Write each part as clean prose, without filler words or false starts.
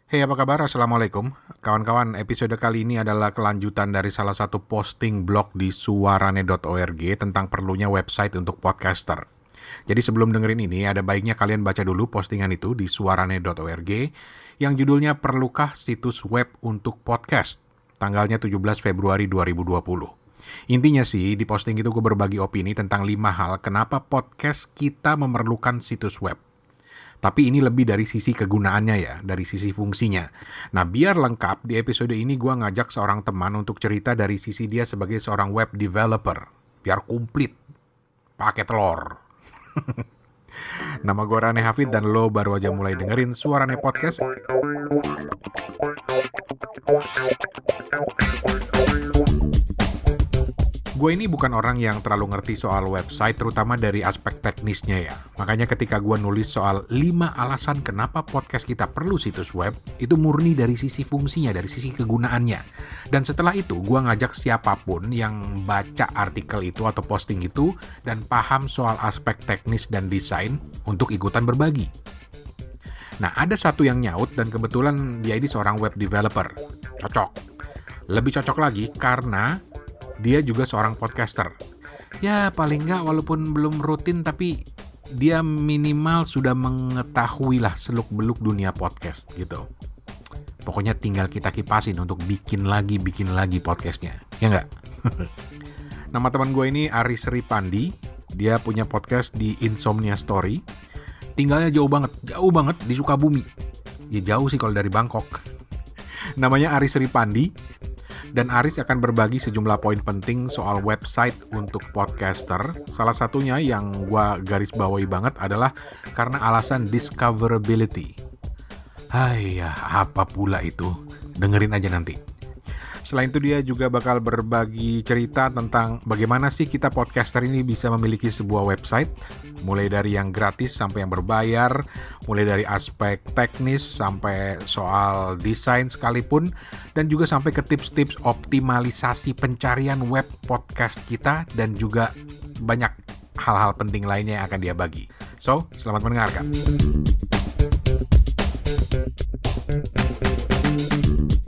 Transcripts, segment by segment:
Hey, apa kabar? Assalamualaikum. Kawan-kawan, episode kali ini adalah kelanjutan dari salah satu posting blog di suarane.org tentang perlunya website untuk podcaster. Jadi sebelum dengerin ini, ada baiknya kalian baca dulu postingan itu di suarane.org yang judulnya Perlukah Situs Web untuk Podcast? Tanggalnya 17 Februari 2020. Intinya sih, di posting itu gue berbagi opini tentang 5 hal kenapa podcast kita memerlukan situs web. Tapi ini lebih dari sisi kegunaannya ya, dari sisi fungsinya. Nah, biar lengkap, di episode ini gue ngajak seorang teman untuk cerita dari sisi dia sebagai seorang web developer. Biar komplit, pakai telur. Nama gue Rane Hafid dan lo baru aja mulai dengerin Suarane Podcast. Gue ini bukan orang yang terlalu ngerti soal website, terutama dari aspek teknisnya ya. Makanya ketika gue nulis soal 5 alasan kenapa podcast kita perlu situs web, itu murni dari sisi fungsinya, dari sisi kegunaannya. Dan setelah itu, gue ngajak siapapun yang baca artikel itu atau posting itu, dan paham soal aspek teknis dan desain untuk ikutan berbagi. Nah, ada satu yang nyaut dan kebetulan dia ini seorang web developer. Cocok. Lebih cocok lagi karena dia juga seorang podcaster. Ya paling nggak walaupun belum rutin tapi dia minimal sudah mengetahui lah seluk-beluk dunia podcast gitu. Pokoknya tinggal kita kipasin untuk bikin lagi podcastnya. Ya nggak? Nama teman gue ini Aris Ripandi. Dia punya podcast di Insomnia Story. Tinggalnya jauh banget di Sukabumi. Ya jauh sih kalau dari Bangkok. Namanya Aris Ripandi. Dan Aris akan berbagi sejumlah poin penting soal website untuk podcaster. Salah satunya yang gua garis bawahi banget adalah karena alasan discoverability. Hai ya, apa pula itu? Dengerin aja nanti. Selain itu dia juga bakal berbagi cerita tentang bagaimana sih kita podcaster ini bisa memiliki sebuah website, mulai dari yang gratis sampai yang berbayar, mulai dari aspek teknis sampai soal desain sekalipun, dan juga sampai ke tips-tips optimalisasi pencarian web podcast kita dan juga banyak hal-hal penting lainnya yang akan dia bagi. So, selamat mendengarkan.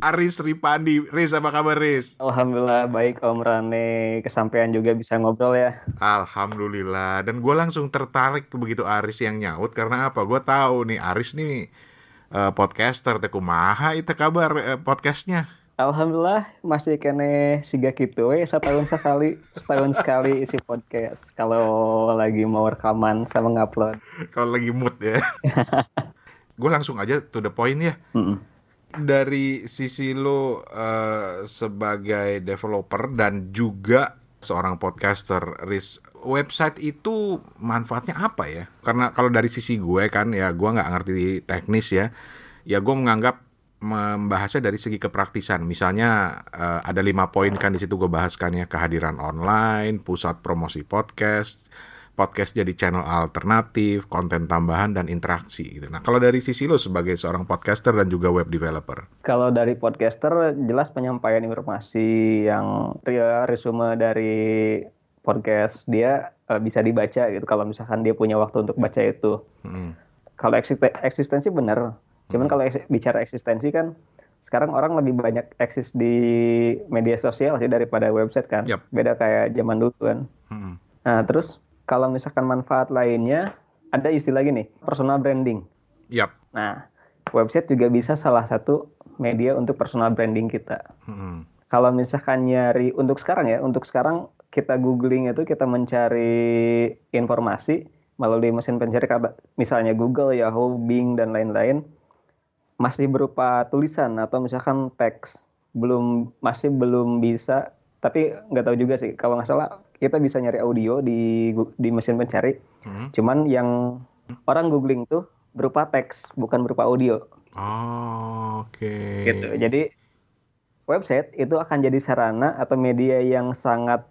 Aris Ripandi. Riz, apa kabar Riz? Alhamdulillah baik Om Rane, kesampaian juga bisa ngobrol ya. Alhamdulillah. Dan gue langsung tertarik begitu Aris yang nyaut. Karena apa? Gue tahu nih Aris nih podcaster. Kumaha itu kabar podcastnya? Alhamdulillah masih kene siga kitu we setahun sekali isi podcast kalau lagi mau rekaman sama ngupload. Kalau lagi mood ya. Gue langsung aja to the point ya. Mm-mm. Dari sisi lo sebagai developer dan juga seorang podcaster, Riz, website itu manfaatnya apa ya? Karena kalau dari sisi gue kan ya gue nggak ngerti teknis ya. Ya gue menganggap membahasnya dari segi kepraktisan. Misalnya ada 5 poin kan di situ gue bahaskan ya, kehadiran online, pusat promosi podcast jadi channel alternatif, konten tambahan dan interaksi gitu. Nah, kalau dari sisi lo sebagai seorang podcaster dan juga web developer. Kalau dari podcaster jelas penyampaian informasi yang resume dari podcast dia bisa dibaca gitu kalau misalkan dia punya waktu untuk baca itu. Kalau eksistensi benar. Cuman kalau bicara eksistensi kan sekarang orang lebih banyak eksis di media sosial sih daripada website kan. Yep. Beda kayak zaman dulu kan. Nah, terus kalau misalkan manfaat lainnya, ada istilah gini, personal branding. Yap. Nah, website juga bisa salah satu media untuk personal branding kita. Kalau misalkan nyari, untuk sekarang kita googling itu, kita mencari informasi melalui mesin pencari, misalnya Google, Yahoo, Bing, dan lain-lain, masih berupa tulisan atau misalkan teks. Masih belum bisa, tapi nggak tahu juga sih, kalau nggak salah, kita bisa nyari audio di mesin pencari. Cuman yang orang googling tuh berupa teks, bukan berupa audio. Oke. Gitu. Jadi website itu akan jadi sarana atau media yang sangat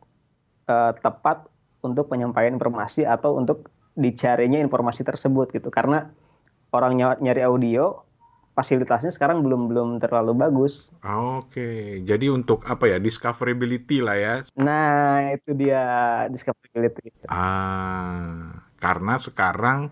tepat untuk penyampaian informasi atau untuk dicarinya informasi tersebut gitu. Karena orang nyari audio fasilitasnya sekarang belum terlalu bagus. Oke, jadi untuk apa ya, discoverability lah ya. Nah, itu dia discoverability. Karena sekarang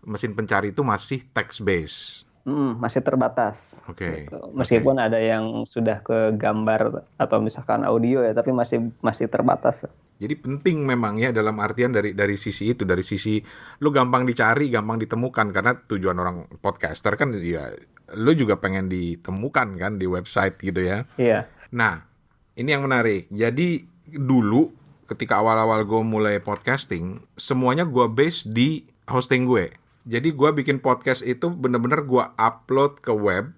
mesin pencari itu masih text based. Masih terbatas. Oke. Gitu. Meskipun ada yang sudah ke gambar atau misalkan audio ya, tapi masih terbatas. Jadi penting memang ya dalam artian dari sisi itu, dari sisi lu gampang dicari, gampang ditemukan karena tujuan orang podcaster kan ya lu juga pengen ditemukan kan di website gitu ya. Iya. Nah, ini yang menarik. Jadi dulu ketika awal-awal gue mulai podcasting, semuanya gue base di hosting gue. Jadi gue bikin podcast itu bener-bener gue upload ke web,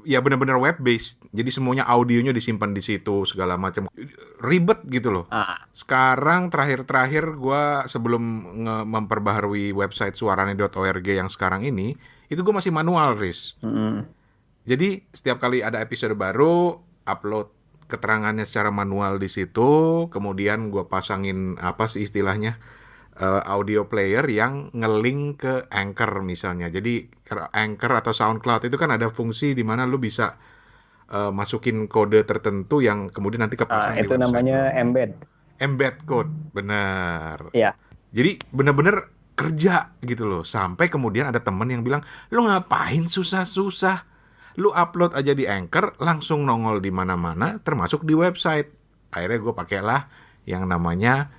ya bener-bener web based. Jadi semuanya audionya disimpan di situ segala macam. Ribet gitu loh. Sekarang terakhir gue sebelum memperbaharui website suarane.org yang sekarang ini, itu gue masih manual, Riz. Jadi setiap kali ada episode baru, upload keterangannya secara manual di situ, kemudian gue pasangin apa sih istilahnya, audio player yang nge-link ke Anchor misalnya. Jadi Anchor atau SoundCloud itu kan ada fungsi di mana lu bisa masukin kode tertentu yang kemudian nanti kepasang di Itu website namanya lo. Embed code, benar. Iya. Jadi bener-bener kerja gitu loh. Sampai kemudian ada temen yang bilang, lu ngapain susah-susah? Lu upload aja di Anchor, langsung nongol di mana-mana, termasuk di website. Akhirnya gue pakailah yang namanya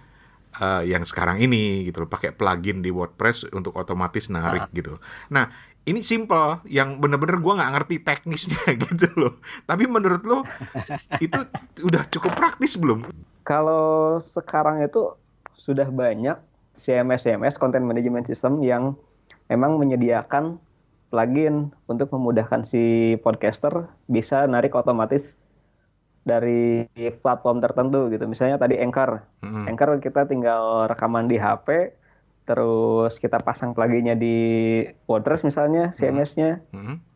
yang sekarang ini gitu loh, pakai plugin di WordPress untuk otomatis narik gitu. Nah, ini simple, yang bener-bener gue nggak ngerti teknisnya gitu loh. Tapi menurut lo itu udah cukup praktis belum? Kalau sekarang itu sudah banyak CMS Content Management System yang memang menyediakan plugin untuk memudahkan si podcaster bisa narik otomatis dari platform tertentu gitu. Misalnya tadi Anchor. Anchor kita tinggal rekaman di HP, terus kita pasang pluginnya di WordPress misalnya, CMS-nya.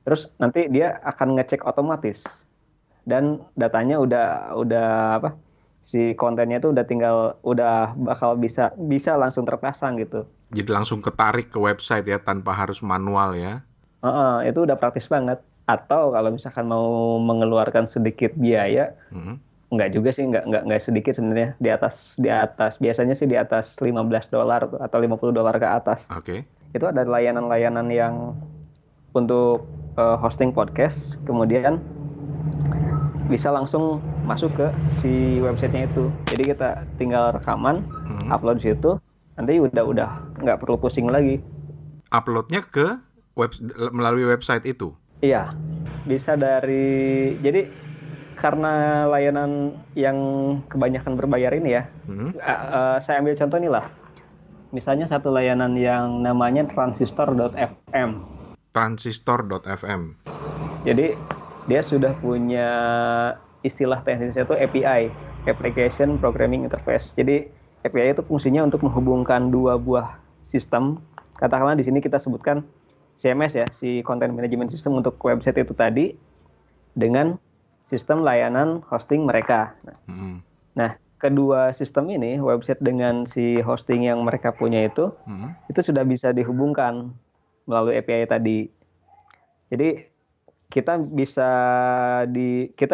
Terus nanti dia akan ngecek otomatis. Dan datanya udah apa? Si kontennya itu udah bakal bisa langsung terpasang gitu. Jadi langsung ketarik ke website ya tanpa harus manual ya. Itu udah praktis banget. Atau kalau misalkan mau mengeluarkan sedikit biaya, enggak juga sih, enggak sedikit sebenarnya, di atas biasanya sih di atas $15 atau $50 ke atas. Oke. Itu ada layanan-layanan yang untuk hosting podcast, kemudian bisa langsung masuk ke si websitenya itu. Jadi kita tinggal rekaman, upload di situ, nanti udah nggak perlu pusing lagi. Uploadnya ke melalui website itu? Iya, bisa jadi karena layanan yang kebanyakan berbayar ini ya, saya ambil contoh nih lah. Misalnya satu layanan yang namanya transistor.fm. Transistor.fm. Jadi dia sudah punya istilah teknisnya itu API, Application Programming Interface. Jadi API itu fungsinya untuk menghubungkan dua buah sistem. Katakanlah di sini kita sebutkan CMS ya, si Content Management System untuk website itu tadi, dengan sistem layanan hosting mereka. Nah, kedua sistem ini, website dengan si hosting yang mereka punya itu sudah bisa dihubungkan melalui API tadi. Jadi kita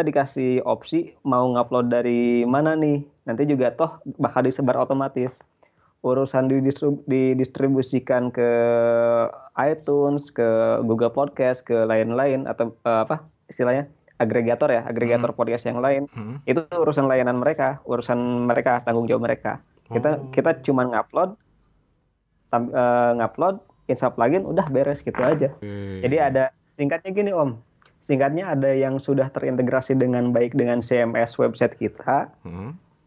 dikasih opsi mau ngupload dari mana nih. Nanti juga toh bakal disebar otomatis. Urusan didistribusikan ke iTunes, ke Google Podcast, ke lain-lain atau istilahnya agregator podcast yang lain. Itu urusan layanan mereka, tanggung jawab mereka. Kita cuma ngupload, install plugin, udah beres gitu aja. Jadi ada singkatnya gini Om. Singkatnya ada yang sudah terintegrasi dengan baik dengan CMS website kita.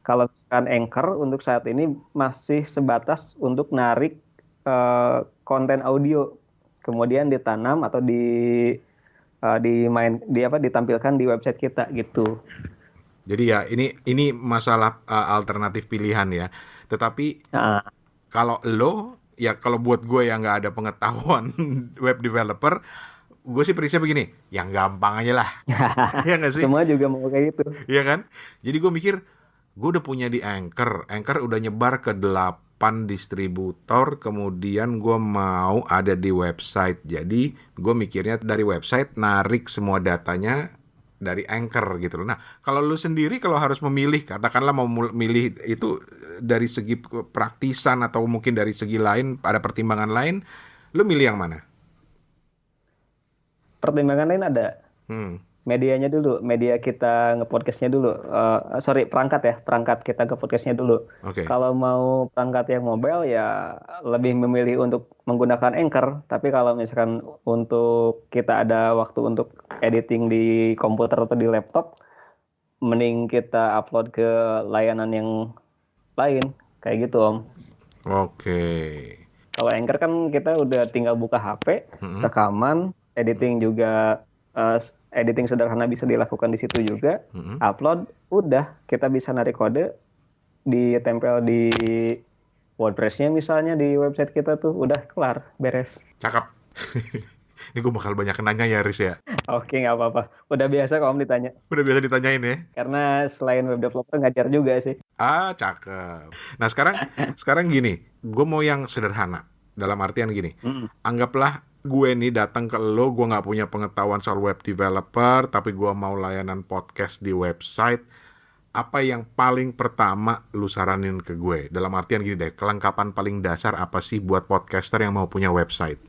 Kalau misalkan Anchor untuk saat ini masih sebatas untuk narik konten audio, kemudian ditanam atau ditampilkan di website kita gitu. Jadi ya ini masalah alternatif pilihan ya. Tetapi kalau buat gue yang nggak ada pengetahuan web developer, gue sih prinsipnya begini, yang gampang aja lah. Ya nggak sih? Semua juga mau kayak gitu. Iya kan? Jadi gue mikir, gue udah punya di Anchor udah nyebar ke 8 distributor, kemudian gue mau ada di website. Jadi gue mikirnya dari website narik semua datanya dari Anchor gitu loh. Nah, kalau lu sendiri kalau harus memilih, katakanlah mau milih itu dari segi praktisan atau mungkin dari segi lain, ada pertimbangan lain, lu milih yang mana? pertimbangan lain ada. Medianya dulu, media kita ngepodcastnya dulu. Perangkat kita ngepodcastnya dulu. Oke. Kalau mau perangkat yang mobile ya lebih memilih untuk menggunakan Anchor. Tapi kalau misalkan untuk kita ada waktu untuk editing di komputer atau di laptop, mending kita upload ke layanan yang lain, kayak gitu Om. Oke. Kalau Anchor kan kita udah tinggal buka HP, rekaman, editing juga. Editing sederhana bisa dilakukan di situ juga, upload, udah kita bisa narik kode, ditempel di WordPress-nya misalnya di website kita tuh, udah kelar, beres. Cakep. Ini gue bakal banyak nanya ya, Riz ya. Oke, nggak apa-apa. Udah biasa kalau ditanya. Udah biasa ditanyain ya. Karena selain web developer ngajar juga sih. Cakep. Nah sekarang gini, gue mau yang sederhana. Dalam artian gini, anggaplah gue nih datang ke lo, gue nggak punya pengetahuan soal web developer, tapi gue mau layanan podcast di website. Apa yang paling pertama lu saranin ke gue? Dalam artian gini deh, kelengkapan paling dasar apa sih buat podcaster yang mau punya website?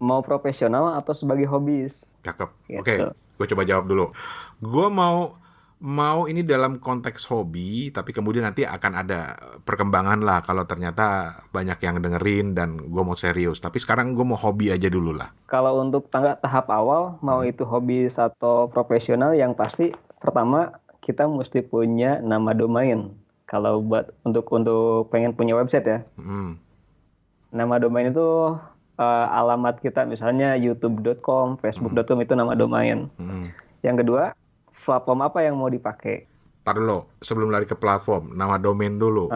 Mau profesional atau sebagai hobis? Cakep. Gitu. Oke, gue coba jawab dulu. Gue mau ini dalam konteks hobi, tapi kemudian nanti akan ada perkembangan lah kalau ternyata banyak yang dengerin dan gue mau serius. Tapi sekarang gue mau hobi aja dulu lah. Kalau untuk tahap awal, mau itu hobis atau profesional, yang pasti pertama kita mesti punya nama domain. Kalau buat untuk pengen punya website ya. Nama domain itu alamat kita, misalnya youtube.com, facebook.com, itu nama domain. Yang kedua, platform apa yang mau dipakai? Tar dulu, sebelum lari ke platform, nama domain dulu.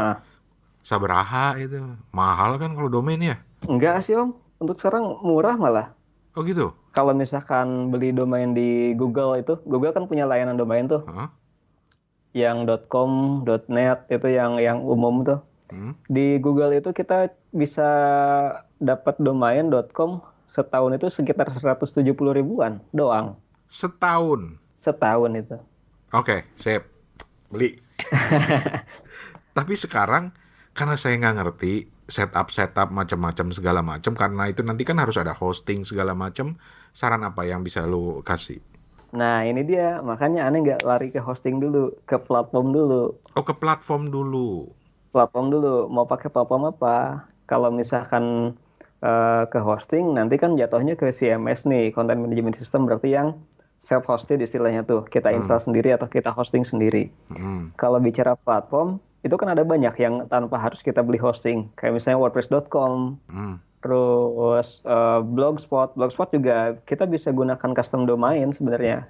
Sabaraha itu? Mahal kan kalau domain ya? Enggak sih Om, untuk sekarang murah malah. Oh gitu? Kalau misalkan beli domain di Google itu, Google kan punya layanan domain tuh. Yang .com, .net itu yang umum tuh. Di Google itu kita bisa dapat domain .com setahun itu sekitar 170 ribuan doang. Setahun itu. Oke, sip. Beli. Tapi sekarang karena saya nggak ngerti setup macam-macam segala macam, karena itu nanti kan harus ada hosting segala macam. Saran apa yang bisa lu kasih? Nah ini dia, makanya aneh nggak lari ke hosting dulu, ke platform dulu. Oh, ke platform dulu. Platform dulu, mau pakai platform apa? Kalau misalkan ke hosting, nanti kan jatuhnya ke CMS nih, Content Management System, berarti yang self-hosted istilahnya tuh, kita install sendiri atau kita hosting sendiri. Kalau bicara platform, itu kan ada banyak yang tanpa harus kita beli hosting, kayak misalnya WordPress.com, terus Blogspot juga kita bisa gunakan custom domain sebenarnya.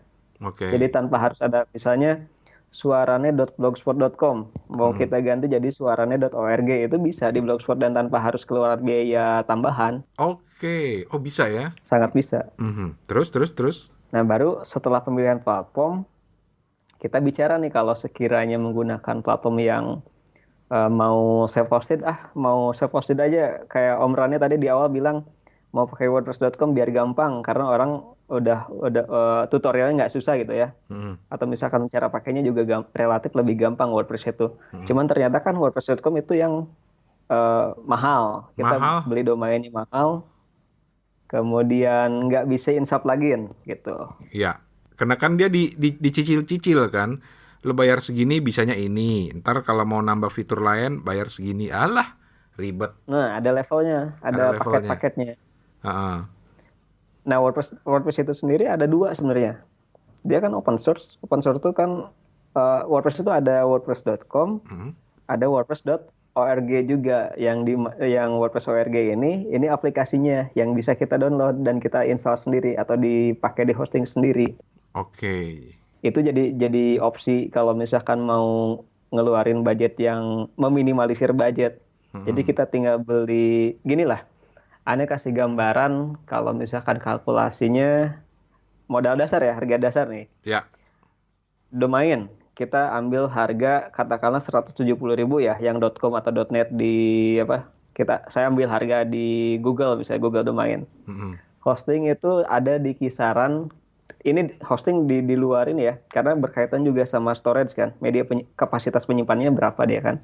Jadi tanpa harus ada misalnya suarane.blogspot.com, mau kita ganti jadi suarane.org, itu bisa di Blogspot dan tanpa harus keluar biaya tambahan. Oke, oh bisa ya? Sangat bisa. Terus? Nah, baru setelah pemilihan platform, kita bicara nih kalau sekiranya menggunakan platform yang mau self-hosted aja. Kayak Om Rani tadi di awal bilang mau pakai WordPress.com biar gampang, karena orang udah tutorialnya nggak susah gitu ya. Atau misalkan cara pakainya juga relatif lebih gampang WordPress itu. Cuman ternyata kan WordPress.com itu yang mahal. Kita beli domainnya mahal. Kemudian nggak bisa install plugin gitu. Iya, karena kan dia dicicil-cicil kan. Lo bayar segini bisanya ini. Ntar kalau mau nambah fitur lain bayar segini. Alah, ribet. Nah, ada levelnya, ada paket-paketnya. Nah, WordPress itu sendiri ada dua sebenarnya. Dia kan open source. Open source itu kan WordPress itu ada WordPress.com, ada WordPress.org juga. Yang WordPress ORG ini aplikasinya yang bisa kita download dan kita install sendiri atau dipakai di hosting sendiri. Oke. Itu jadi opsi kalau misalkan mau ngeluarin budget yang meminimalisir budget. Jadi kita tinggal beli, gini lah, Ane kasih gambaran kalau misalkan kalkulasinya modal dasar ya, harga dasar nih. Ya. Domain, kita ambil harga katakanlah 170.000 ya, yang .com atau .net saya ambil harga di Google, misalnya Google domain. Hosting itu ada di kisaran, ini hosting diluarin ya, karena berkaitan juga sama storage kan, kapasitas penyimpanannya berapa dia kan.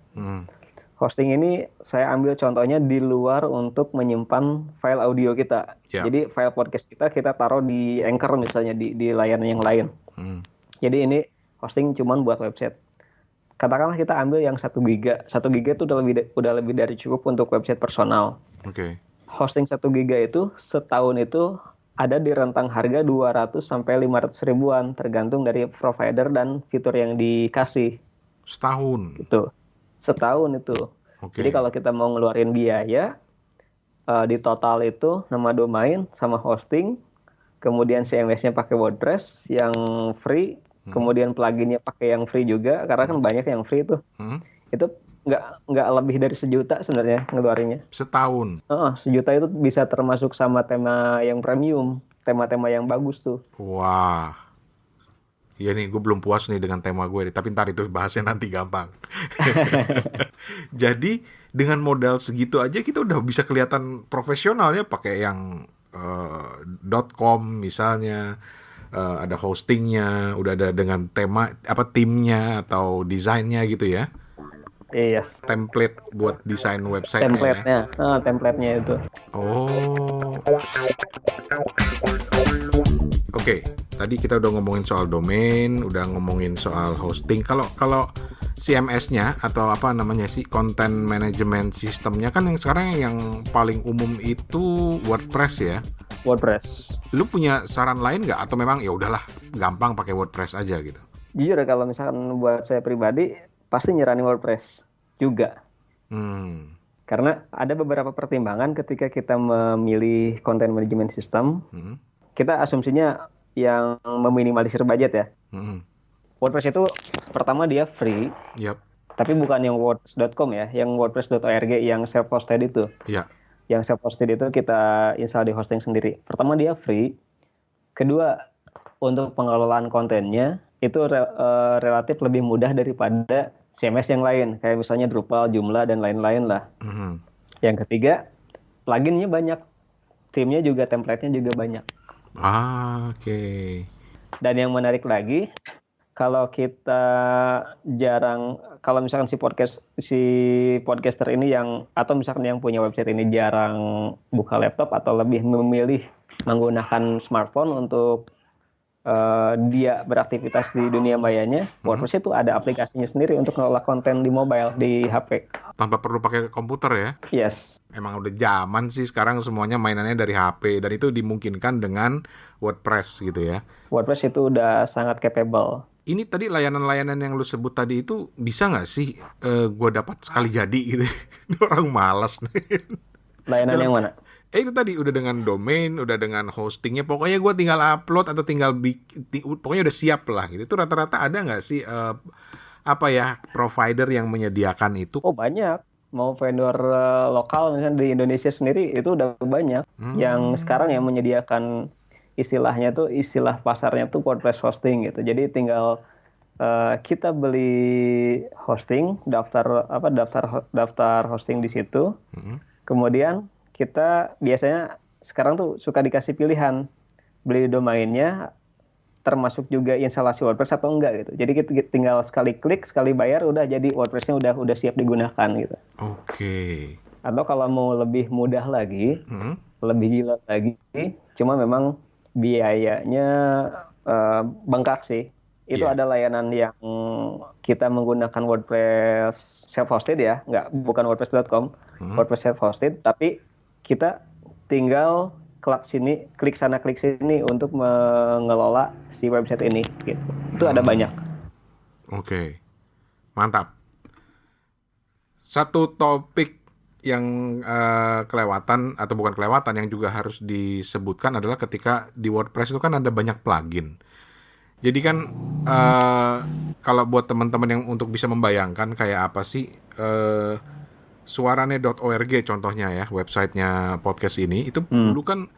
Hosting ini saya ambil contohnya di luar untuk menyimpan file audio kita. Ya. Jadi file podcast kita taruh di Anchor misalnya di layanan yang lain. Jadi ini hosting cuman buat website. Katakanlah kita ambil yang 1 giga. 1 giga itu udah lebih dari cukup untuk website personal. Oke. Hosting 1 giga itu setahun itu ada di rentang harga 200 sampai 500 ribuan tergantung dari provider dan fitur yang dikasih. Setahun. Gitu. Setahun itu. Oke. Jadi kalau kita mau ngeluarin biaya di total itu nama domain sama hosting, kemudian CMS-nya pakai WordPress yang free, kemudian pluginnya pakai yang free juga karena kan banyak yang free tuh. Itu nggak lebih dari 1 juta sebenarnya ngeluarinnya. Setahun. 1 juta itu bisa termasuk sama tema yang premium, tema-tema yang bagus tuh. Wah. Iya nih, gue belum puas nih dengan tema gue nih, tapi ntar itu bahasnya nanti gampang. Jadi dengan modal segitu aja kita udah bisa kelihatan profesional ya, pakai yang .com misalnya, ada hostingnya, udah ada dengan tema timnya atau desainnya gitu ya. Yes. Template buat desain website-nya. Template-nya itu. Oh. Oke, tadi kita udah ngomongin soal domain, udah ngomongin soal hosting. Kalau CMS-nya atau content management system-nya kan yang sekarang yang paling umum itu WordPress ya. WordPress. Lu punya saran lain nggak? Atau memang ya udahlah gampang pakai WordPress aja gitu? Jujur kalau misalkan buat saya pribadi pasti nyaranin WordPress juga. Karena ada beberapa pertimbangan ketika kita memilih content management system. Kita asumsinya yang meminimalisir budget ya. WordPress itu pertama dia free. Yep. Tapi bukan yang wordpress.com ya, yang wordpress.org yang self-hosted itu. Iya. Yang self-hosted itu kita install di hosting sendiri. Pertama dia free. Kedua, untuk pengelolaan kontennya itu relatif lebih mudah daripada CMS yang lain. Kayak misalnya Drupal, Joomla, dan lain-lain lah. Yang ketiga, pluginnya banyak. Theme-nya juga, template-nya juga banyak. Oke. Dan yang menarik lagi, kalau kita kalau misalkan si podcaster ini atau misalkan yang punya website ini jarang buka laptop atau lebih memilih menggunakan smartphone untuk dia beraktivitas di dunia mayanya, WordPress itu ada aplikasinya sendiri untuk ngelola konten di mobile, di HP. Tanpa perlu pakai komputer ya? Yes. Emang udah zaman sih sekarang semuanya mainannya dari HP, dan itu dimungkinkan dengan WordPress gitu ya? WordPress itu udah sangat capable. Ini tadi layanan-layanan yang lu sebut tadi itu bisa nggak sih gue dapat sekali jadi gitu? Orang malas nih. Layanan yang mana? Itu tadi udah dengan domain, udah dengan hostingnya, pokoknya gue tinggal upload atau tinggal pokoknya udah siap lah gitu. Itu rata-rata ada nggak sih provider yang menyediakan itu? Oh banyak, mau vendor lokal misalnya di Indonesia sendiri itu udah banyak. Yang sekarang yang menyediakan istilahnya tuh istilah pasarnya tuh WordPress hosting gitu. Jadi tinggal kita beli hosting, daftar hosting di situ, kemudian kita biasanya sekarang tuh suka dikasih pilihan beli domainnya termasuk juga instalasi WordPress atau enggak gitu. Jadi kita tinggal sekali klik, sekali bayar udah jadi WordPress-nya udah siap digunakan gitu. Oke. Atau kalau mau lebih mudah lagi, lebih gila lagi, cuma memang biayanya bengkak sih. Itu ada layanan yang kita menggunakan WordPress self-hosted ya, bukan wordpress.com, WordPress self-hosted, tapi kita tinggal klik sana klik sini untuk mengelola si website ini gitu. Itu ada banyak. Oke. Mantap. Satu topik yang kelewatan atau bukan kelewatan yang juga harus disebutkan adalah ketika di WordPress itu kan ada banyak plugin. Jadi kan kalau buat teman-teman yang untuk bisa membayangkan kayak apa sih suarane.org contohnya ya, websitenya podcast ini, itu dulu kan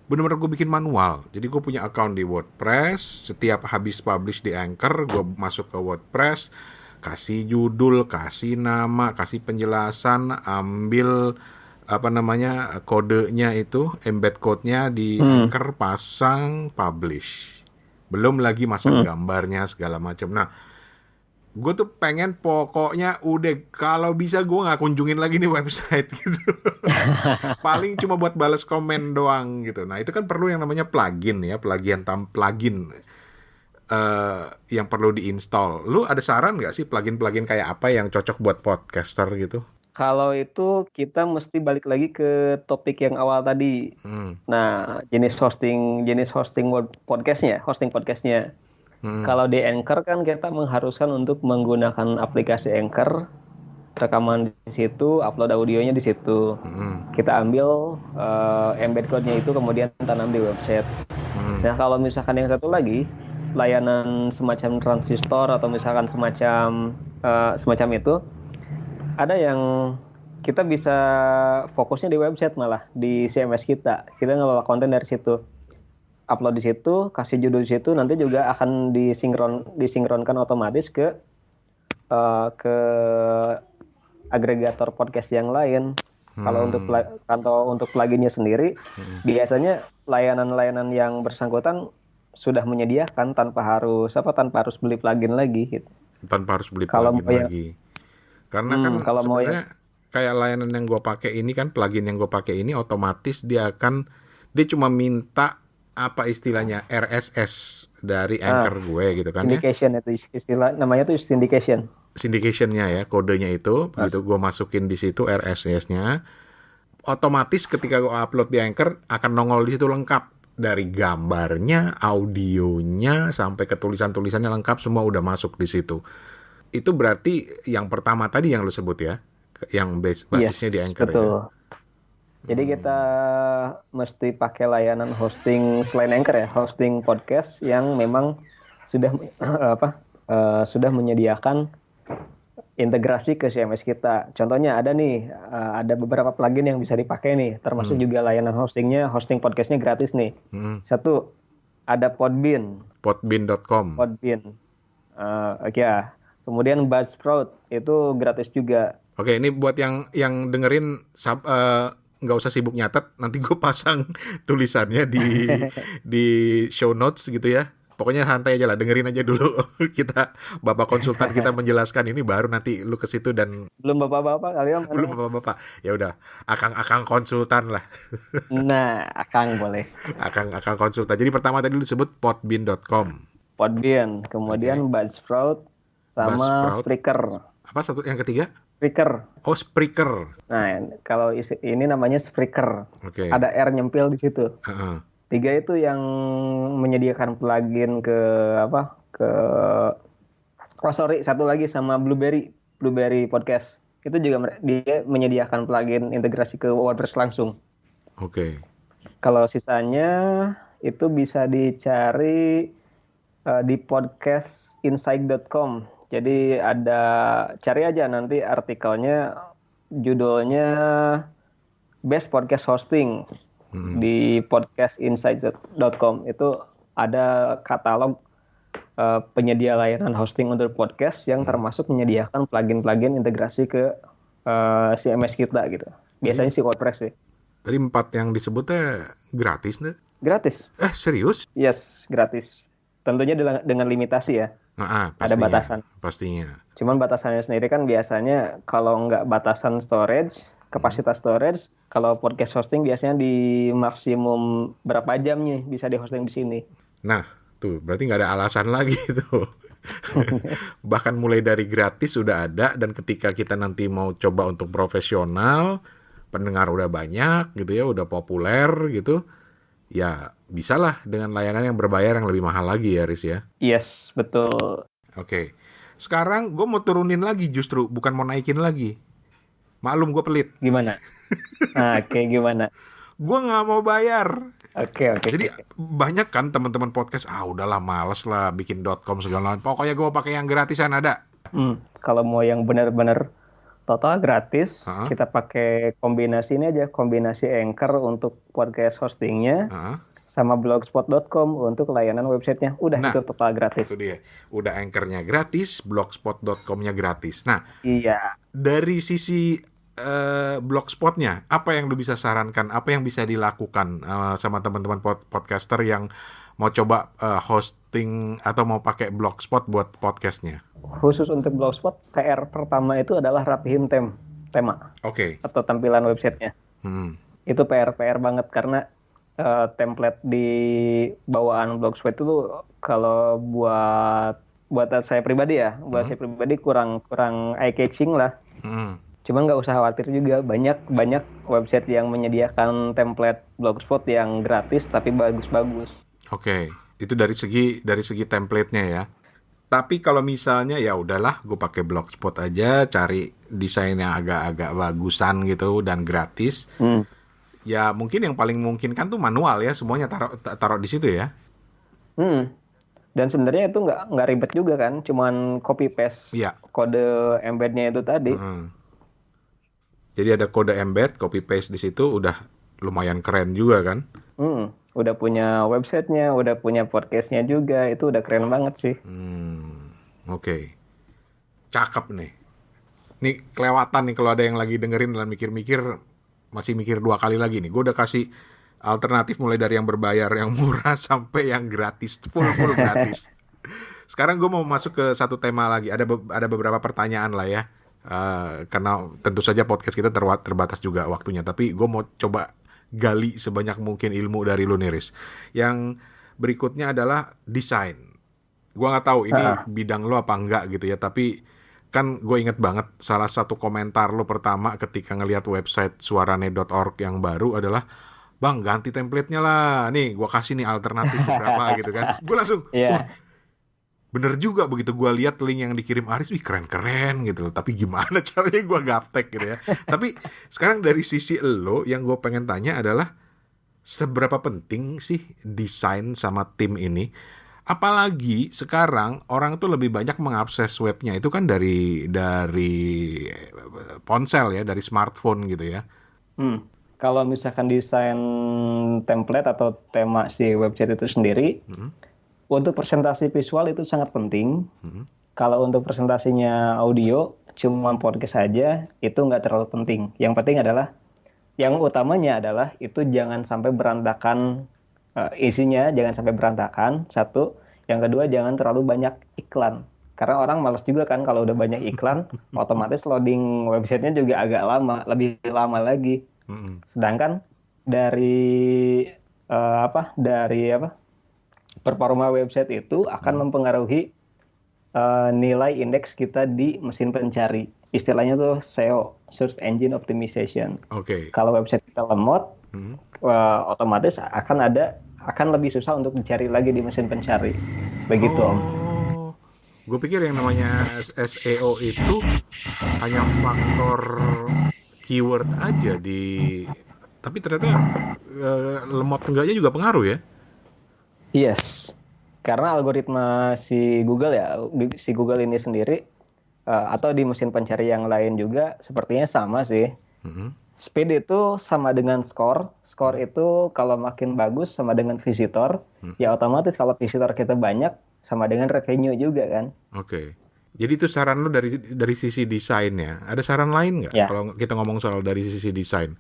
benar-benar gue bikin manual. Jadi gue punya account di WordPress, setiap habis publish di Anchor, gue masuk ke WordPress, kasih judul, kasih nama, kasih penjelasan, ambil kodenya itu, embed code-nya di Anchor, pasang, publish. Belum lagi masang gambarnya segala macam. Nah, Gue tuh pengen pokoknya udah kalau bisa gue nggak kunjungin lagi nih website gitu. Paling cuma buat balas komen doang gitu. Nah itu kan perlu yang namanya plugin ya, plugin yang perlu diinstal. Lu ada saran nggak sih plugin-plugin kayak apa yang cocok buat podcaster gitu? Kalau itu kita mesti balik lagi ke topik yang awal tadi. Nah, jenis hosting hosting podcastnya. Kalau di Anchor kan kita mengharuskan untuk menggunakan aplikasi Anchor, rekaman di situ, upload audionya di situ. Kita ambil embed code-nya itu kemudian tanam di website. Nah, kalau misalkan yang satu lagi, layanan semacam transistor atau misalkan semacam itu, ada yang kita bisa fokusnya di website malah di CMS kita ngelola konten dari situ, upload di situ, kasih judul di situ, nanti juga akan disinkronkan otomatis ke agregator podcast yang lain. Kalau untuk pluginnya sendiri, biasanya layanan-layanan yang bersangkutan sudah menyediakan tanpa harus beli plugin lagi gitu. Tanpa harus beli Kalau plugin lagi. Karena kan sebenarnya kayak layanan yang gue pakai ini kan, plugin yang gue pakai ini otomatis dia cuma minta apa istilahnya RSS dari Anchor gue gitu kan syndication ya. Itu istilah namanya tuh syndicationnya ya, kodenya itu begitu gue masukin di situ RSS-nya, otomatis ketika gue upload di Anchor akan nongol di situ lengkap dari gambarnya, audionya sampai ke tulisannya lengkap, semua udah masuk di situ. Itu berarti yang pertama tadi yang lu sebut ya, yang basisnya di Anchor. Betul. Ya. Jadi kita mesti pakai layanan hosting selain Anchor ya, hosting podcast yang memang sudah sudah menyediakan integrasi ke CMS kita. Contohnya ada beberapa plugin yang bisa dipakai nih, termasuk juga layanan hosting podcastnya gratis nih. Satu, ada Podbean. Podbean.com. Ya. Kemudian Buzzsprout itu gratis juga. Oke, ini buat yang dengerin nggak usah sibuk nyatet, nanti gue pasang tulisannya di show notes gitu ya. Pokoknya santai aja lah, dengerin aja dulu kita bapak konsultan kita menjelaskan ini, baru nanti lu ke situ dan belum bapak-bapak kalian. Belum bapak-bapak. Ya udah, akang konsultan lah. Nah, akang boleh. Akang konsultan. Jadi pertama tadi lu sebut podbean.com. Podbean, kemudian Buzzsprout sama Spreaker. Apa satu yang ketiga? Spreaker. Oh, Spreaker. Nah, kalau ini namanya Spreaker. Okay. Ada R nyempil di situ. Tiga itu yang menyediakan plugin satu lagi sama Blueberry Podcast. Itu juga dia menyediakan plugin integrasi ke WordPress langsung. Oke. Kalau sisanya itu bisa dicari di podcastinsight.com. Jadi cari aja nanti artikelnya, judulnya Best Podcast Hosting di podcastinsight.com. Itu ada katalog penyedia layanan hosting untuk podcast yang termasuk menyediakan plugin-plugin integrasi ke CMS kita gitu. Biasanya sih WordPress sih. Tadi 4 yang disebutnya gratis nih? Gratis. Serius? Yes, gratis. Tentunya dengan limitasi ya. Ada batasan. Pastinya. Cuman batasannya sendiri kan biasanya kalau nggak batasan storage, kapasitas storage, kalau podcast hosting biasanya di maksimum berapa jam nih bisa di hosting di sini. Nah, tuh berarti nggak ada alasan lagi tuh. Bahkan mulai dari gratis sudah ada, dan ketika kita nanti mau coba untuk profesional, pendengar udah banyak gitu ya, udah populer gitu, ya bisalah dengan layanan yang berbayar yang lebih mahal lagi ya, Riz ya. Yes, betul. Oke. Sekarang gue mau turunin lagi justru, bukan mau naikin lagi. Maklum gue pelit. Gimana? Gimana? Gue nggak mau bayar. Oke. Jadi banyak kan teman-teman podcast, udahlah males lah bikin .com segala macam. Pokoknya gue pakai yang gratisan ada. Kalau mau yang benar-benar total gratis, kita pakai kombinasi Anchor untuk podcast hostingnya, sama blogspot.com untuk layanan websitenya. Udah, itu total gratis. Itu dia. Udah Anchor-nya gratis, blogspot.com-nya gratis. Nah, iya. Dari sisi blogspotnya, apa yang lu bisa sarankan, apa yang bisa dilakukan sama teman-teman podcaster yang mau coba hosting atau mau pakai Blogspot buat podcastnya? Khusus untuk Blogspot, PR pertama itu adalah rapihin tema Oke. atau tampilan websitenya. Itu PR banget karena template di bawaan Blogspot itu kalau buat saya pribadi ya, saya pribadi kurang eye catching lah. Cuman nggak usah khawatir juga, banyak website yang menyediakan template Blogspot yang gratis tapi bagus-bagus. Oke. Itu dari segi template-nya ya. Tapi kalau misalnya ya udahlah, gue pakai Blogspot aja, cari desain yang agak-agak bagusan gitu dan gratis. Ya mungkin yang paling memungkinkan tuh manual ya, semuanya taruh di situ ya. Dan sebenarnya itu nggak ribet juga kan, cuman copy paste kode embednya itu tadi. Jadi ada kode embed, copy paste di situ, udah lumayan keren juga kan? Udah punya websitenya, udah punya podcastnya juga, itu udah keren banget sih. Oke. Cakep nih. Nih kelewatan nih kalau ada yang lagi dengerin dan mikir-mikir, masih mikir 2 kali lagi nih. Gue udah kasih alternatif mulai dari yang berbayar, yang murah, sampai yang gratis, full gratis. Sekarang gue mau masuk ke satu tema lagi. Ada beberapa pertanyaan lah ya. Karena tentu saja podcast kita terbatas juga waktunya. Tapi gue mau coba gali sebanyak mungkin ilmu dari lu nih, Riz. Yang berikutnya adalah desain. Gue nggak tahu ini bidang lo apa enggak gitu ya. Tapi kan gue inget banget salah satu komentar lo pertama ketika ngelihat website suarane.org yang baru adalah, "Bang, ganti template-nya lah. Nih, gue kasih nih alternatif beberapa," gitu kan. Gue langsung, wah, bener juga begitu gue lihat link yang dikirim Aris, wih keren-keren gitu loh. Tapi gimana caranya gue gaptek gitu ya. Tapi sekarang dari sisi lo, yang gue pengen tanya adalah, seberapa penting sih desain sama tim ini? Apalagi sekarang orang tuh lebih banyak mengakses webnya itu kan dari ponsel ya, dari smartphone gitu ya. Kalau misalkan desain template atau tema si website itu sendiri, untuk presentasi visual itu sangat penting. Kalau untuk presentasinya audio, cuma podcast saja, itu nggak terlalu penting. Yang penting adalah, yang utamanya adalah itu jangan sampai berantakan isinya, jangan sampai berantakan. Satu, yang kedua jangan terlalu banyak iklan. Karena orang malas juga kan kalau udah banyak iklan, otomatis loading websitenya juga agak lama, lebih lama lagi. Sedangkan dari performa website itu akan mempengaruhi nilai indeks kita di mesin pencari. Istilahnya tuh SEO, Search Engine Optimization. Kalau website kita lemot, otomatis akan lebih susah untuk dicari lagi di mesin pencari. Begitu, Om. Gue pikir yang namanya SEO itu hanya faktor keyword aja tapi ternyata lemot enggaknya juga pengaruh ya? Yes, karena algoritma si Google ini sendiri atau di mesin pencari yang lain juga sepertinya sama sih. Speed itu sama dengan score. Score itu kalau makin bagus sama dengan visitor. Ya otomatis kalau visitor kita banyak sama dengan revenue juga kan. Jadi itu saran lo dari sisi desainnya. Ada saran lain nggak kalau kita ngomong soal dari sisi desain?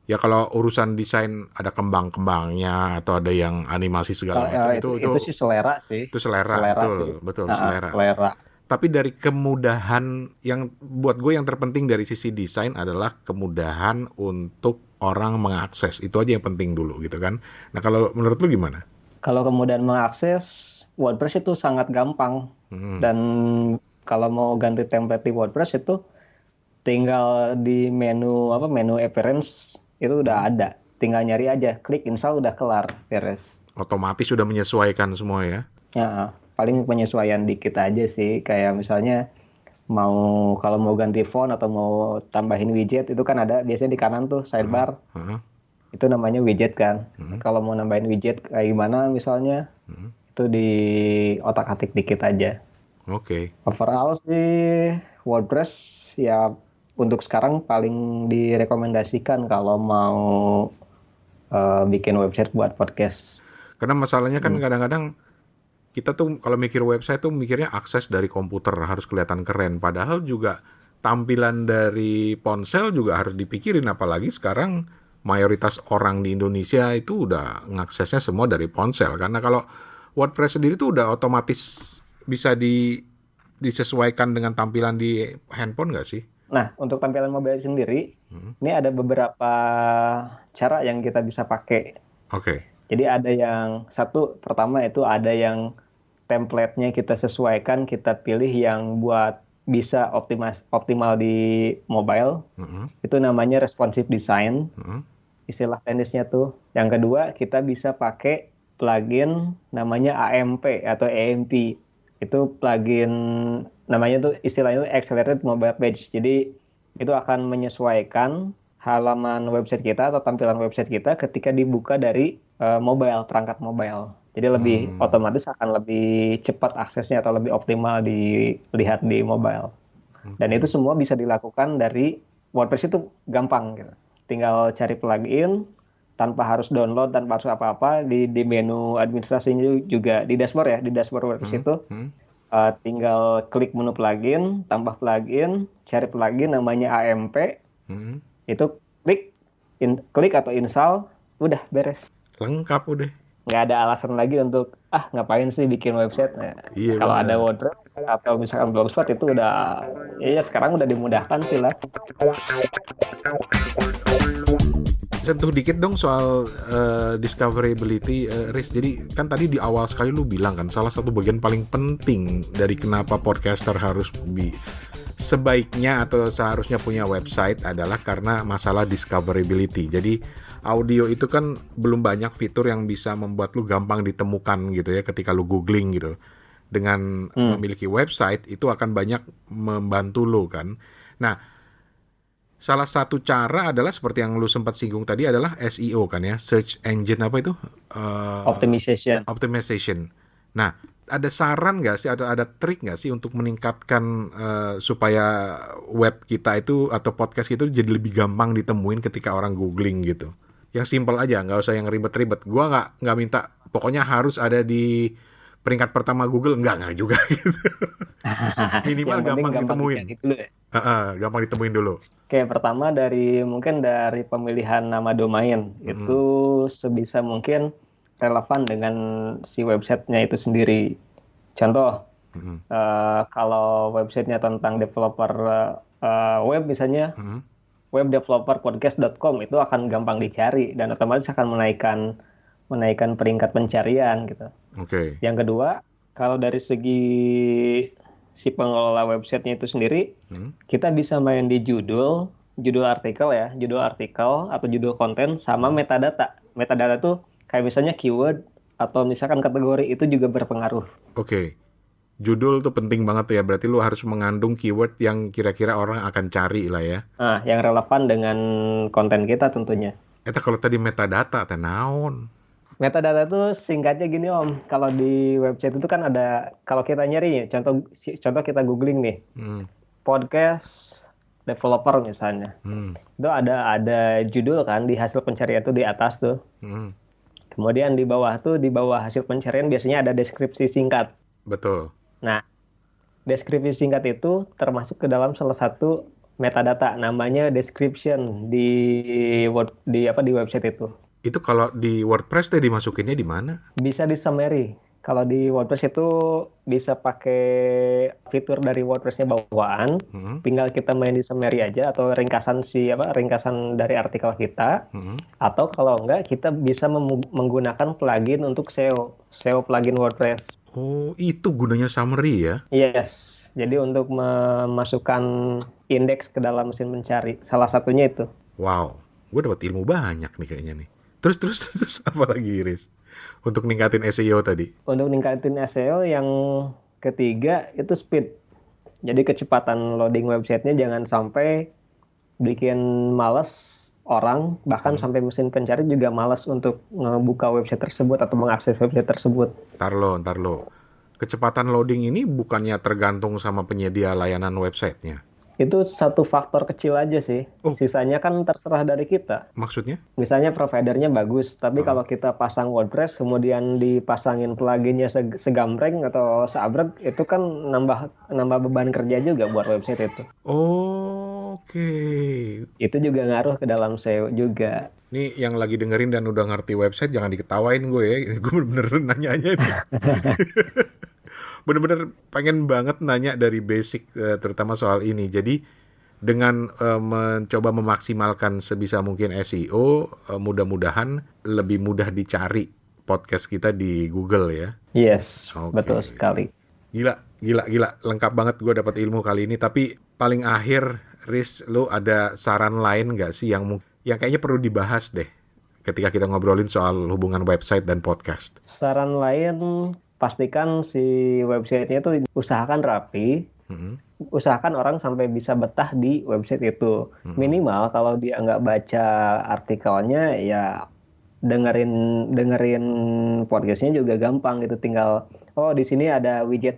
Ya kalau urusan desain ada kembang-kembangnya atau ada yang animasi segala macam itu sih selera sih. Itu selera. Betul, selera. Selera. Tapi dari kemudahan, yang buat gue yang terpenting dari sisi desain adalah kemudahan untuk orang mengakses. Itu aja yang penting dulu gitu kan. Nah kalau menurut lu gimana? Kalau kemudahan mengakses, WordPress itu sangat gampang. Dan kalau mau ganti template di WordPress itu tinggal di menu appearance itu udah ada. Tinggal nyari aja, klik install udah kelar, beres. Otomatis sudah menyesuaikan semua ya? Ya, paling penyesuaian dikit aja sih. Kayak misalnya kalau mau ganti font atau mau tambahin widget itu kan ada biasanya di kanan tuh sidebar. Itu namanya widget kan. Kalau mau nambahin widget kayak gimana misalnya, itu di otak-atik dikit aja. Overall sih WordPress ya untuk sekarang paling direkomendasikan kalau mau bikin website buat podcast. Karena masalahnya kan kadang-kadang kita tuh kalau mikir website tuh mikirnya akses dari komputer harus kelihatan keren. Padahal juga tampilan dari ponsel juga harus dipikirin. Apalagi sekarang mayoritas orang di Indonesia itu udah ngaksesnya semua dari ponsel. Karena kalau WordPress sendiri tuh udah otomatis bisa disesuaikan dengan tampilan di handphone nggak sih? Nah, untuk tampilan mobile sendiri, ini ada beberapa cara yang kita bisa pakai. Oke. Jadi ada yang satu, pertama itu ada yang template-nya kita sesuaikan, kita pilih yang buat bisa optimal di mobile. Itu namanya responsive design. Istilah teknisnya tuh. Yang kedua, kita bisa pakai plugin namanya AMP atau AMP. Itu plugin namanya tuh istilahnya tuh Accelerated Mobile Page. Jadi itu akan menyesuaikan halaman website kita atau tampilan website kita ketika dibuka dari mobile, perangkat mobile. Jadi lebih otomatis akan lebih cepat aksesnya atau lebih optimal dilihat di mobile. Dan itu semua bisa dilakukan dari WordPress itu gampang gitu. Tinggal cari plugin tanpa harus download, tanpa harus apa-apa di menu administrasinya juga di dashboard ya, di dashboard WordPress itu tinggal klik menu plugin, tambah plugin, cari plugin namanya AMP, itu klik atau install, udah beres. Lengkap udah. Nggak ada alasan lagi untuk ngapain sih bikin website. Nah, Iya, kalau bener. ada WordPress atau misalkan Blogspot itu udah ya sekarang udah dimudahkan sih lah. Sentuh dikit dong soal discoverability, Riz. Jadi kan tadi di awal sekali lu bilang kan salah satu bagian paling penting dari kenapa podcaster harus sebaiknya atau seharusnya punya website adalah karena masalah discoverability. Jadi audio itu kan belum banyak fitur yang bisa membuat lu gampang ditemukan gitu ya ketika lu googling gitu. Dengan memiliki website itu akan banyak membantu lu kan. Nah, salah satu cara adalah seperti yang lu sempat singgung tadi adalah SEO kan ya, search engine apa itu? Optimization. Nah, ada saran nggak sih atau ada trik nggak sih untuk meningkatkan supaya web kita itu atau podcast itu jadi lebih gampang ditemuin ketika orang googling gitu? Yang simple aja, nggak usah yang ribet-ribet. Gua nggak minta, pokoknya harus ada di peringkat pertama Google, nggak juga gitu. Minimal gampang ditemuin. Gampang ditemuin dulu. Oke, pertama mungkin dari pemilihan nama domain itu sebisa mungkin relevan dengan si websitenya itu sendiri. Contoh, kalau websitenya tentang developer web misalnya, webdeveloperpodcast.com itu akan gampang dicari dan otomatis akan menaikkan peringkat pencarian gitu. Oke. Yang kedua, kalau dari segi si pengelola websitenya itu sendiri, kita bisa main di judul artikel ya, judul artikel atau judul konten sama metadata. Metadata tuh kayak misalnya keyword atau misalkan kategori itu juga berpengaruh. Oke. Judul tuh penting banget ya, berarti lu harus mengandung keyword yang kira-kira orang akan cari lah ya. Nah, yang relevan dengan konten kita tentunya. Kalau tadi metadata, naon? Metadata tuh singkatnya gini Om, kalau di website itu kan ada, kalau kita nyari, contoh kita googling nih, podcast developer misalnya, itu ada judul kan di hasil pencarian itu di atas tuh, kemudian di bawah hasil pencarian biasanya ada deskripsi singkat. Betul. Nah, deskripsi singkat itu termasuk ke dalam salah satu metadata, namanya description di website itu. Itu kalau di WordPress deh dimasukinnya di mana? Bisa di summary. Kalau di WordPress itu bisa pakai fitur dari WordPress-nya bawaan, tinggal kita main di summary aja atau ringkasan dari artikel kita. Atau kalau enggak kita bisa menggunakan plugin untuk SEO plugin WordPress. Oh, itu gunanya summary ya? Yes. Jadi untuk memasukkan indeks ke dalam mesin pencari. Salah satunya itu. Wow, gue dapat ilmu banyak nih kayaknya nih. Terus apa lagi, Riz? Untuk ningkatin SEO tadi? Untuk ningkatin SEO yang ketiga itu speed. Jadi kecepatan loading websitenya jangan sampai bikin males orang, bahkan sampai mesin pencari juga malas untuk ngebuka website tersebut atau mengakses website tersebut. Ntar lo. Kecepatan loading ini bukannya tergantung sama penyedia layanan websitenya? Itu satu faktor kecil aja sih. Sisanya kan terserah dari kita. Maksudnya? Misalnya providernya bagus, tapi kalau kita pasang WordPress, kemudian dipasangin pluginnya segambreng atau seabrek, itu kan nambah beban kerja juga buat website itu. Oh, Oke. Itu juga ngaruh ke dalam SEO juga. Nih yang lagi dengerin dan udah ngerti website jangan diketawain gue ya. Gue bener-bener nanya-nanya nih. Bener-bener pengen banget nanya dari basic terutama soal ini. Jadi dengan mencoba memaksimalkan sebisa mungkin SEO, mudah-mudahan lebih mudah dicari podcast kita di Google ya. Yes, Oke. betul sekali. Gila. Lengkap banget gue dapat ilmu kali ini. Tapi paling akhir, Riz, lu ada saran lain nggak sih yang kayaknya perlu dibahas deh ketika kita ngobrolin soal hubungan website dan podcast? Saran lain, pastikan si websitenya itu usahakan rapi. Usahakan orang sampai bisa betah di website itu. Minimal kalau dia nggak baca artikelnya, ya dengerin podcastnya juga gampang gitu. Tinggal di sini ada widget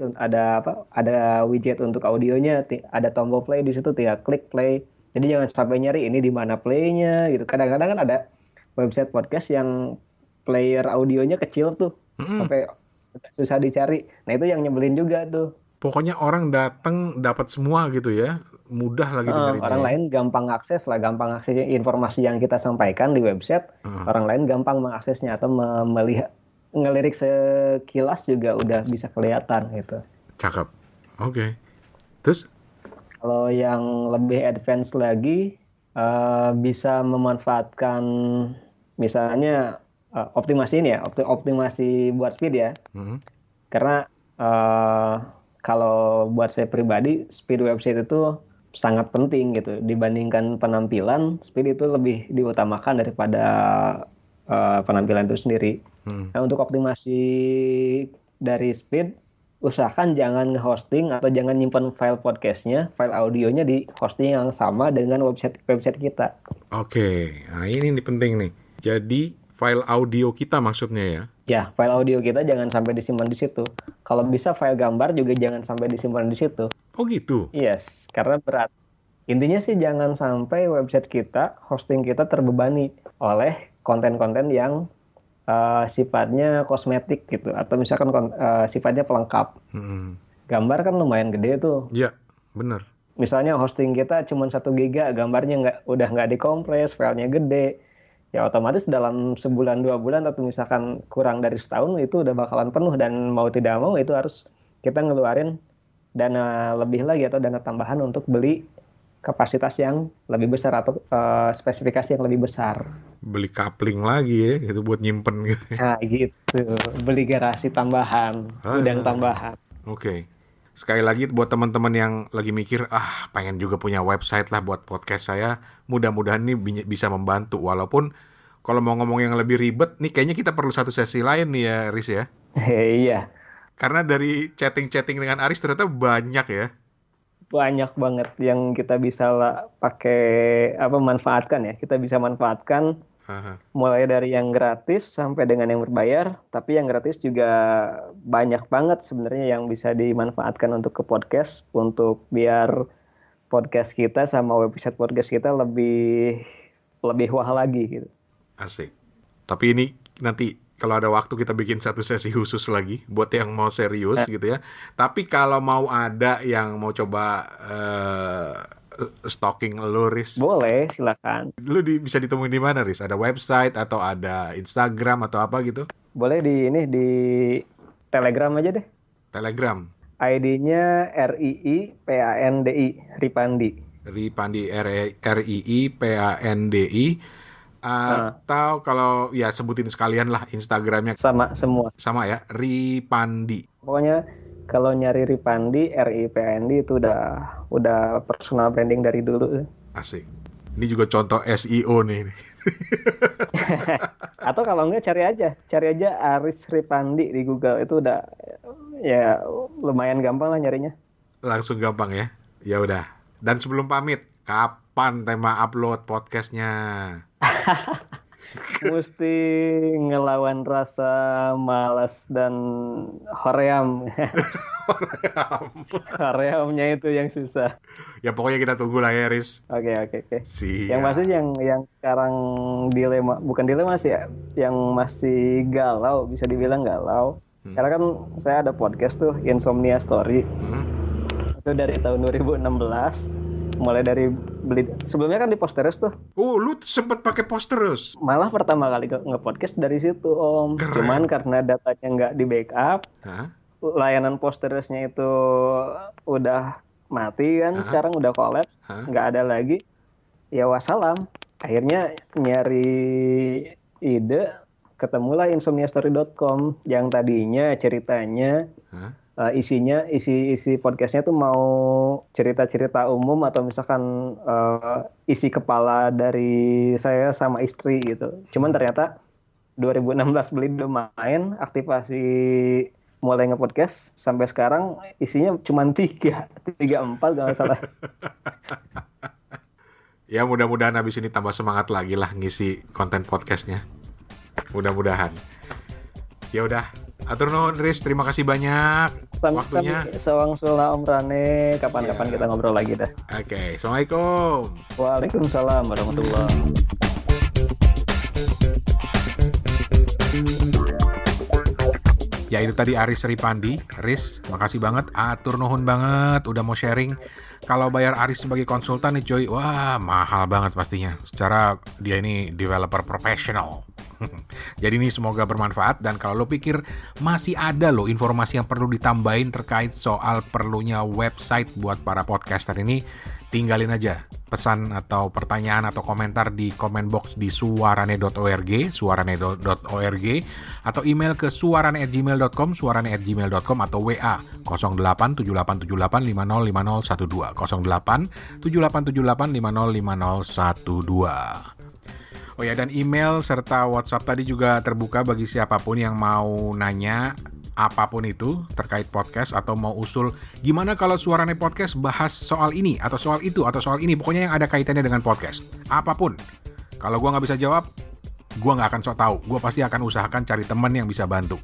untuk audionya, ada tombol play di situ, tinggal klik play. Jadi jangan sampai nyari ini di mana playnya gitu. Kadang-kadang kan ada website podcast yang player audionya kecil tuh, sampai susah dicari. Nah itu yang nyebelin juga tuh. Pokoknya orang datang dapat semua gitu ya, mudah lagi dengerinnya. Orang lain gampang akses informasi yang kita sampaikan di website. Orang lain gampang mengaksesnya atau melihat, ngelirik sekilas juga udah bisa kelihatan gitu. Cakep. Oke. Terus? Kalau yang lebih advance lagi, bisa memanfaatkan misalnya optimasi ini ya, optimasi buat speed ya. Karena kalau buat saya pribadi, speed website itu sangat penting gitu. Dibandingkan penampilan, speed itu lebih diutamakan daripada penampilan itu sendiri. Nah, untuk optimasi dari speed, usahakan jangan nge-hosting atau jangan nyimpan file podcastnya, file audionya di hosting yang sama dengan website kita. Oke, nah ini penting nih. Jadi file audio kita maksudnya ya? Ya, file audio kita jangan sampai disimpan di situ. Kalau bisa file gambar juga jangan sampai disimpan di situ. Oh gitu? Yes, karena berat. Intinya sih jangan sampai website kita, hosting kita terbebani oleh konten-konten yang sifatnya kosmetik gitu, atau misalkan sifatnya pelengkap. Gambar kan lumayan gede tuh. Iya, bener. Misalnya hosting kita cuma 1 GB, gambarnya udah nggak dikompres, filenya gede. Ya otomatis dalam sebulan 2 bulan atau misalkan kurang dari setahun itu udah bakalan penuh, dan mau tidak mau itu harus kita ngeluarin dana lebih lagi atau dana tambahan untuk beli kapasitas yang lebih besar atau spesifikasi yang lebih besar. Beli coupling lagi ya, gitu buat nyimpen gitu. Nah gitu, beli garasi tambahan, gudang tambahan. Oke. Sekali lagi buat teman-teman yang lagi mikir, pengen juga punya website lah buat podcast saya, mudah-mudahan ini bisa membantu. Walaupun kalau mau ngomong yang lebih ribet, nih kayaknya kita perlu satu sesi lain nih ya, Riz ya. Iya. Karena dari chatting-chatting dengan Aris ternyata banyak ya. Banyak banget yang kita bisa manfaatkan ya. Kita bisa manfaatkan mulai dari yang gratis sampai dengan yang berbayar. Tapi yang gratis juga banyak banget sebenarnya yang bisa dimanfaatkan untuk ke podcast, untuk biar podcast kita sama website podcast kita lebih wah lagi gitu. Asik. Tapi ini nanti kalau ada waktu kita bikin satu sesi khusus lagi buat yang mau serius gitu ya. Tapi kalau mau ada yang mau coba stalking lu, Riz, boleh, silakan. Lu bisa ditemuin di mana, Riz? Ada website atau ada Instagram atau apa gitu? Boleh di Telegram aja deh. Telegram. ID-nya RIIPANDI, Ripandi. Ripandi, RIIPANDI. Atau kalau ya sebutin sekalian lah Instagramnya. Sama semua. Sama ya, Ripandi. Pokoknya kalau nyari Ripandi, RIPANDI itu udah personal branding dari dulu. Asik. Ini juga contoh SEO nih. Atau kalau enggak cari aja Aris Ripandi di Google, itu udah ya lumayan gampang lah nyarinya. Langsung gampang ya. Ya udah. Dan sebelum pamit, kapan tema upload podcastnya? Mesti ngelawan rasa malas dan hoream. Horeamnya itu yang susah. Ya pokoknya kita tunggu lah ya, Riz. Oke. Siap. Yang masih yang sekarang bukan dilema sih ya, yang masih galau, bisa dibilang galau. Karena kan saya ada podcast tuh, Insomnia Story. Itu dari tahun 2016. mulai dari beli, sebelumnya kan di Posterus tuh. Lu sempet pakai Posterus? Malah pertama kali nge-podcast dari situ Om. Keren. Cuman karena datanya nggak di backup, layanan Posterusnya itu udah mati kan, sekarang udah collapse, nggak ada lagi. Ya wassalam. Akhirnya nyari ide, ketemulah insomniastory.com yang tadinya ceritanya isi podcastnya tuh mau cerita-cerita umum atau misalkan isi kepala dari saya sama istri gitu. Cuman ternyata 2016 beli domain, aktivasi mulai nge-podcast sampai sekarang isinya cuma 3-4 kalau nggak salah. Ya mudah-mudahan habis ini tambah semangat lagi lah ngisi konten podcastnya. Mudah-mudahan. Ya udah, atur nuhun Riz, terima kasih banyak waktunya. Sawang sula Om Rane, kapan-kapan kita ngobrol lagi dah. Oke, Assalamualaikum. Waalaikumsalam warahmatullahi. Ya itu tadi Aris Ripandi. Riz, makasih banget, atur nuhun banget udah mau sharing. Kalau bayar Aris sebagai konsultan nih coy, wah mahal banget pastinya. Secara dia ini developer profesional. Jadi ini semoga bermanfaat, dan kalau lo pikir masih ada loh informasi yang perlu ditambahin terkait soal perlunya website buat para podcaster ini, tinggalin aja pesan atau pertanyaan atau komentar di comment box di suarane.org atau email ke suarane@gmail.com atau WA 087878505012 087878505012. Oh ya, dan email serta WhatsApp tadi juga terbuka bagi siapapun yang mau nanya apapun itu terkait podcast atau mau usul gimana kalau Suarane Podcast bahas soal ini atau soal itu atau soal ini, pokoknya yang ada kaitannya dengan podcast. Apapun. Kalau gue nggak bisa jawab, gue nggak akan sok tahu. Gue pasti akan usahakan cari teman yang bisa bantu.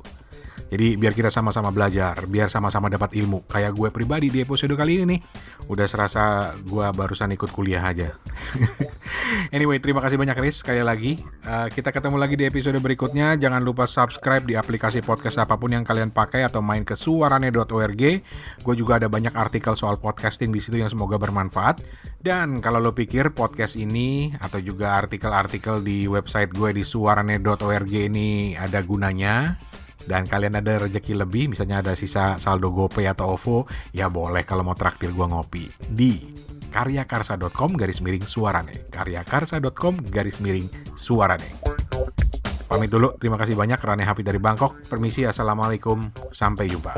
Jadi biar kita sama-sama belajar, biar sama-sama dapat ilmu. Kayak gue pribadi di episode kali ini nih, udah serasa gue barusan ikut kuliah aja. Anyway, terima kasih banyak Riz sekali lagi. Kita ketemu lagi di episode berikutnya. Jangan lupa subscribe di aplikasi podcast apapun yang kalian pakai atau main ke suarane.org. Gue juga ada banyak artikel soal podcasting di situ yang semoga bermanfaat. Dan kalau lo pikir podcast ini atau juga artikel-artikel di website gue di suarane.org ini ada gunanya, dan kalian ada rezeki lebih, misalnya ada sisa saldo GoPay atau OVO, ya boleh kalau mau traktir gua ngopi di karyakarsa.com/suarane. karyakarsa.com/suarane. Pamit dulu, terima kasih banyak. Rane Hafid dari Bangkok. Permisi, assalamualaikum, sampai jumpa.